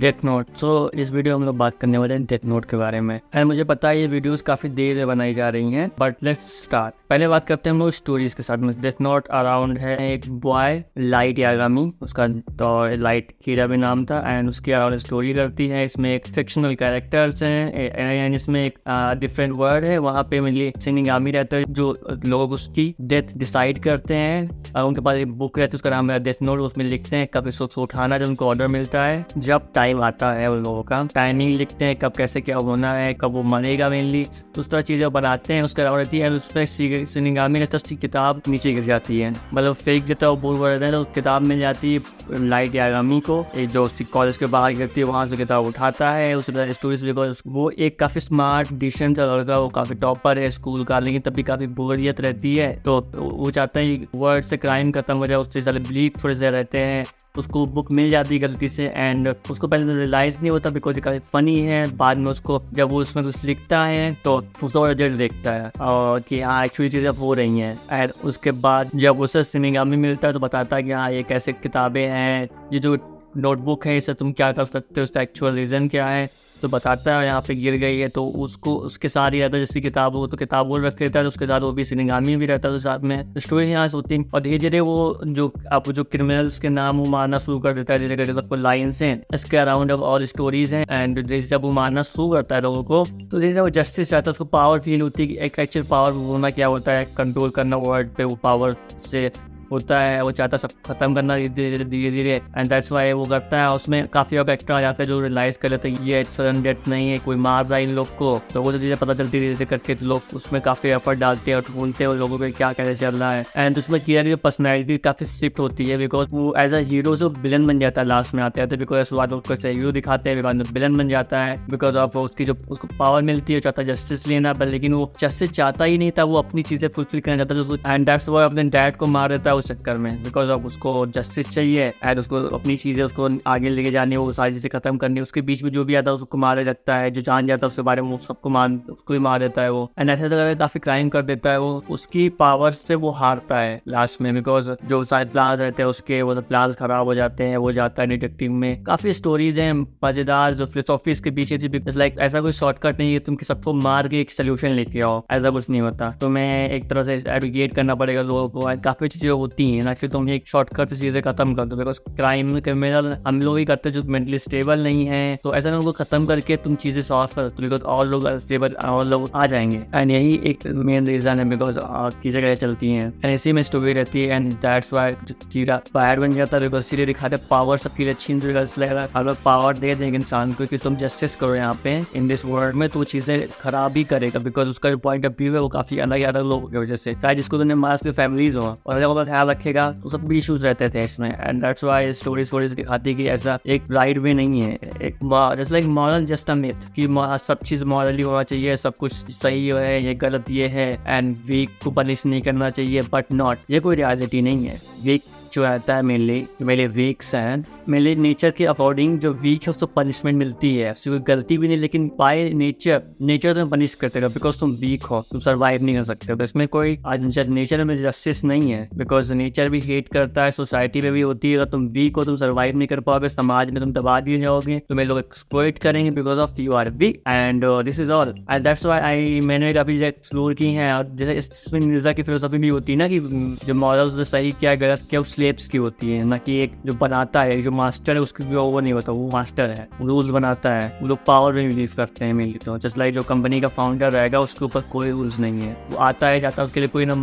Death note. इस video में हम लोग बात करने वाले हैं डेथ नोट के बारे में। एंड मुझे पता है ये वीडियोस काफी देर में बनाई जा रही हैं, बट लेट्स स्टार्ट। पहले बात करते हैं हम लोग स्टोरीज के साथ में। डेथ नोट अराउंड है एक बॉय लाइट यागामी, उसका तो लाइट हीरा भी नाम था, एंड उसके अराउंड स्टोरी करती है। इसमें एक फिक्शनल कैरेक्टर्स हैं एंड इसमें एक डिफरेंट वर्ड है। वहाँ पे मेनली शिनिगामी रहता है जो लोग उसकी डेथ डिसाइड करते हैं। उनके पास एक बुक रहती है, उसका नाम है डेथ नोट। उसमें लिखते हैं कब इसको उठाना जब उनको ऑर्डर मिलता है, जब टाइम आता है उन लोगों का टाइमिंग लिखते हैं, कब कैसे क्या होना है, कब वो मरेगा मेनली। तो उस तरह चीज़ें बनाते हैं। उसके अलावा रहती है उसमें शिनिगामी रहता है, उसकी किताब नीचे गिर जाती है, मतलब फेंक देता है वो बोल रहता है, तो किताब मिल जाती है लाइट यागामी को, जो उसकी कॉलेज के बाहर गिरती है, वहाँ से किताब उठाता है। उसके बाद स्टोरीज बिकॉज वो एक काफ़ी स्मार्ट डिसीजन सा लड़का, वो काफ़ी टॉपर है स्कूल का, लेकिन तब भी काफ़ी बोरियत रहती है। तो वो चाहता है वर्ड से क्राइम खत्म हो जाए, उससे सारे ब्लीक थोड़े से रहते हैं। उसको बुक मिल जाती है गलती से, एंड उसको पहले रियलाइज़ नहीं होता बिकॉज काफ़ी फ़नी है। बाद में उसको जब वो उसमें कुछ लिखता है तो उसका रिजल्ट देखता है और कि हाँ एक्चुअली चीज़ें हो रही हैं। एंड उसके बाद जब उसे शिनिगामी मिलता है तो बताता है कि हाँ ये कैसे किताबें हैं, ये जो नोटबुक है इससे तुम क्या कर सकते हो, उसका एक्चुअल रीज़न क्या है। तो बताता है यहाँ पे गिर गई है, तो उसको उसके साथ ही रहता है जिसकी किताब हो, तो किताब वो रख लेता है, तो उसके साथ वो भी शिनिगामी भी रहता है, तो साथ में स्टोरी यहाँ से होती है। और धीरे धीरे वो जो क्रिमिनल्स के नाम वो मारना शुरू कर देता है। धीरे धीरे सबको लाइन्स हैं इसके अराउंड और स्टोरीज हैं, एंड जब वो मारना शुरू करता है लोगों को, तो धीरे धीरे वो जस्टिस चाहता है, उसको पावर फील होती है कि एक एक्चुअल पावर होना क्या होता है, कंट्रोल करना वर्ल्ड पे, वो पावर से होता है। वो चाहता है सब खत्म करना धीरे धीरे, एंड दैट्स वाई वो करता है। उसमें काफ़ी और एक्टर आ जाता है जो रियलाइज़ कर लेते हैं ये सडन डेथ नहीं है, कोई मार रहा है इन लोग को। तो वो धीरे पता चलती धीरे करके, तो लोग उसमें काफ़ी एफर्ट डालते हैं और ढूंढते हैं उन लोगों को क्या कैसे चल रहा है। एंड उसमें किया की पर्सनैलिटी काफ़ी शिफ्ट होती है, बिकॉज वो एज अ हीरो से विलन बन जाता है लास्ट में आते हैं, बिकॉज शुरुआत में उसको हीरो दिखाते हैं, बाद में विलन बन जाता है बिकॉज ऑफ उसकी जो उसको पावर मिलती है। चाहता जस्टिस लेना, लेकिन वो जस्टिस चाहता ही नहीं था, वो अपनी चीज़ें फुलफिल करना चाहता था। एंड दैट्स वाई अपने डैड को मार देता है उस चक्कर में, बिकॉज ऑफ उसको जस्टिस चाहिए एंड उसको अपनी चीज़ें उसको आगे लेके जानी, वो सारी चीज़ें खत्म करनी। उसके बीच में जो भी आता है उसको मारा जाता है, जो जान जाता है उसके बारे में सबको उसको ही मार देता है वो। एंड ऐसे तरह काफ़ी क्राइम कर देता है वो। उसकी पावर से वो हारता है लास्ट में, बिकॉज जो सारे प्लान्स रहते हैं उसके, वो प्लान्स खराब हो जाते हैं। वो जाता है डिटेक्टिव में। काफ़ी स्टोरीज हैं मज़ेदार, जो फिलोसॉफी इसके पीछे थी। लाइक ऐसा कोई शॉर्टकट नहीं है तुम सबको मार के एक सोल्यूशन लेके आओ, ऐसा कुछ नहीं होता। तो मैं एक तरह से एडवोकेट करना पड़ेगा लोगों को। काफ़ी चीज़ें होती हैं ना कि तुम एक शॉर्टकट से चीज़ें खत्म कर दो, बिकॉज क्राइम क्रिमिनल हम लोग ही करते हैं जो मेंटली स्टेबल नहीं है। तो ऐसा लोगों को खत्म करके तुम चीज़ें सॉल्व कर सकते हो, बिकॉज और लोग स्टेबल और लोग आ जाएंगे। एंड यही एक मेन रीज़न है बिकॉज चीज़ें कैसे चलती हैं, एंड इसी में स्टोरी रहती है। एंड दैट्स वाई कीड़ा बाहर बन जाता है, बिकॉज सीधे दिखाते पावर सबकी अच्छी लगेगा। हम लोग पावर दे देंगे इंसान को कि तुम जस्टिस करो यहाँ पे इन दिस वर्ल्ड में, तो चीज़ें खराब ही करेगा, बिकॉज उसका जो पॉइंट ऑफ व्यू है वो काफ़ी अलग अलग लोगों की वजह से, चाहे जिसको तुमने मास की फैमिलीज हो और लोगों का ख्याल रखेगा, तो सब भी इशूज रहते थे इसमें। एंड दैट्स वाई स्टोरीज दिखाती कि ऐसा एक राइट वे नहीं है, एक just like moral just a myth कि सब चीज़ मॉरली होना चाहिए, सब कुछ सही है, ये गलत ये है, एंड वीक को पनिश नहीं करना चाहिए, बट नॉट, ये कोई रियलिटी नहीं है। वीक जो रहता है मेनली वीक्स हैं, मेनली नेचर के अकॉर्डिंग जो वीक है उसको पनिशमेंट मिलती है, उसकी कोई गलती भी नहीं, लेकिन बाय नेचर तुम्हें पनिश करते हो बिकॉज तुम वीक हो, तुम सर्वाइव नहीं कर सकते हो। तो इसमें कोई नेचर में जस्टिस नहीं है, बिकॉज नेचर भी हेट करता है, सोसाइटी में भी होती है। अगर तुम वीक हो, तुम सर्वाइव नहीं कर पाओगे, समाज में तुम दबा दिए जाओगे, तुम्हें लोग एक्सप्लॉइट करेंगे because of you are weak, and this is all. And that's why मैंने काफी एक्सप्लोर की है। और जैसे इसमें निर्जा की फिलोसफी भी होती है ना कि जो मॉरल्स सही क्या गलत क्या स्लेब्स की होती है, ना कि एक जो बनाता है, जो मास्टर है उसकी वो नहीं होता, वो मास्टर है, रूल्स बनाता है। वो लोग पावर में बिलीव करते हैं मेनली। तो जस्ट लाइक जो कंपनी का फाउंडर रहेगा उसके ऊपर कोई रूल्स नहीं है, वो आता है जाता है, उसके लिए कोई ना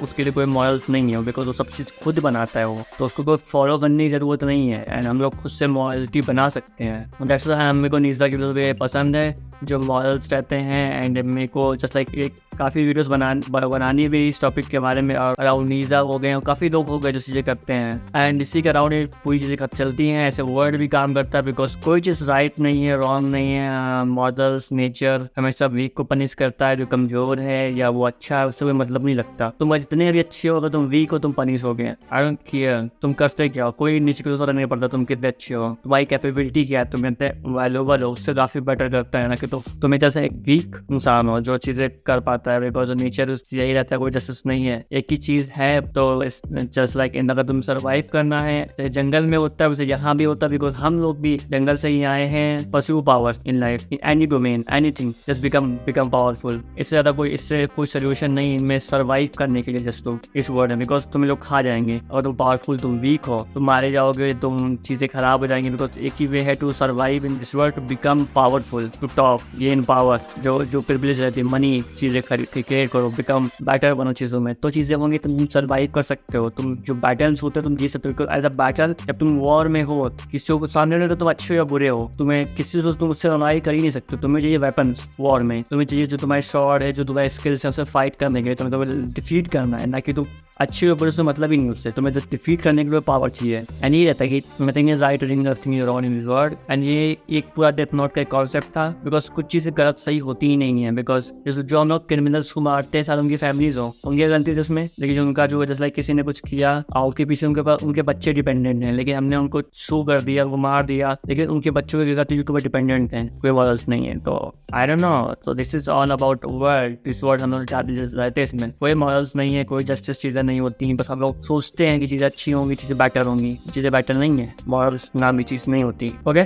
उसके लिए कोई मॉरल्स नहीं है, बिकॉज वो सब चीज़ खुद बनाता है वो, तो उसको कोई फॉलो करने की जरूरत नहीं है। एंड हम लोग खुद से मॉरलिटी बना सकते हैं। दैट्स व्हाई मेरे को निजा की फिलोसफी पसंद है, जो मॉरल्स रहते हैं। एंड मेरे को जस्ट लाइक एक काफ़ी वीडियोस बनानी भी इस टॉपिक के बारे में, और अराउंड नीजा हो गए, काफ़ी लोग हो गए जो चीज़ें करते हैं। एंड इसी के अराउंड पूरी चीज़ें चलती हैं। ऐसे वर्ड भी काम करता है, बिकॉज कोई चीज़ राइट नहीं है, रॉन्ग नहीं है। मॉडल्स नेचर हमेशा वीक को पनिश करता है, जो कमज़ोर है या वो अच्छा है उससे कोई मतलब नहीं लगता। तुम जितने भी अच्छे हो, अगर तुम वीक हो तुम पनिश हो गए। आई डोंट केयर तुम करते क्या हो, कोई नीचे को नहीं पड़ता तुम कितने अच्छे हो, तुम्हारी कैपेबिलिटी क्या है, तुम कितने वैल्यूएबल हो, उससे काफ़ी बेटर करता है ना कि तो तुम जैसे एक वीक इंसान हो जो चीजें कर पाता है, बिकॉज नेचर यही रहता है, कोई जस्टिस नहीं है, एक ही चीज है। तो जस्ट लाइक इन, अगर तुम सर्वाइव करना है, तो जंगल में होता है वैसे यहाँ भी होता है, बिकॉज हम लोग भी जंगल से ही आए हैं। Pursue power in life, in any domain, anything, just become powerful. इससे ज्यादा इससे कोई सोल्यूशन नहीं इनमें सर्वाइव करने के लिए, जस्ट तुम इस वर्ल्ड में, बिकॉज तुम लोग खा जाएंगे। अगर तुम पावरफुल, तुम वीक हो, तुम मारे जाओगे, तुम चीजें खराब हो जाएंगी। बिकॉज एक ही वे है to survive in this world, to become powerful, to top, gain power, जो प्रिविलेज रहती है, मनी, चीजें क्रिएट करो, बिकम बेटर बनो चीजों में, तो चीजें होंगी, तुम सर्वाइव कर सकते हो। तुम जो बैटल्स होते हैं तुम जीत सकते हो। एज अ बैटल, जब तुम वॉर में हो, किसी को सामने ले, तो तुम अच्छे या बुरे हो, तुम्हें किसी से तुम उससे लड़ाई कर ही नहीं सकते। तुम्हें चाहिए वेपन्स वॉर में, तुम्हें चाहिए जो तुम्हारे शॉर्ट है, जो तुम्हारे स्किल्स है, उससे फाइट करने के लिए तुम्हें डिफीट करना है, ना कि तुम अच्छे ऊपर से मतलब ही नहीं उससे, तुम्हें जब डिफीट करने के लिए पावर चाहिए। एंड ये रहता है कि nothing is right, nothing is wrong in this world. And ये एक पूरा डेथ नोट का कॉन्सेप्ट था, बिकॉज कुछ चीजें गलत सही होती ही नहीं है। बिकॉज जो हम लोग क्रिमिनल्स को मारते हैं, साथ उनकी फैमिलीज हो, उनकी गलती जिसमें, लेकिन उनका जो जैसे लाइक किसी ने कुछ किया और उसके पीछे उनके पास उनके बच्चे डिपेंडेंट हैं, लेकिन हमने उनको शू कर दिया, उनको मार दिया, लेकिन उनके बच्चों की गलती के ऊपर डिपेंडेंट हैं, कोई मॉरल्स नहीं है। तो I don't know, so this is all about world. This world हम लोग रहते हैं, इसमें कोई मॉरल्स नहीं है, कोई जस्टिस चीजें नहीं होती, बस हम लोग सोचते हैं कि चीजें अच्छी होंगी, चीजें बेटर होंगी, चीजें बेटर नहीं है। मॉरल्स नाम की चीज नहीं होती। ओके,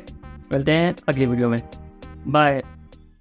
मिलते हैं अगली वीडियो में, बाय।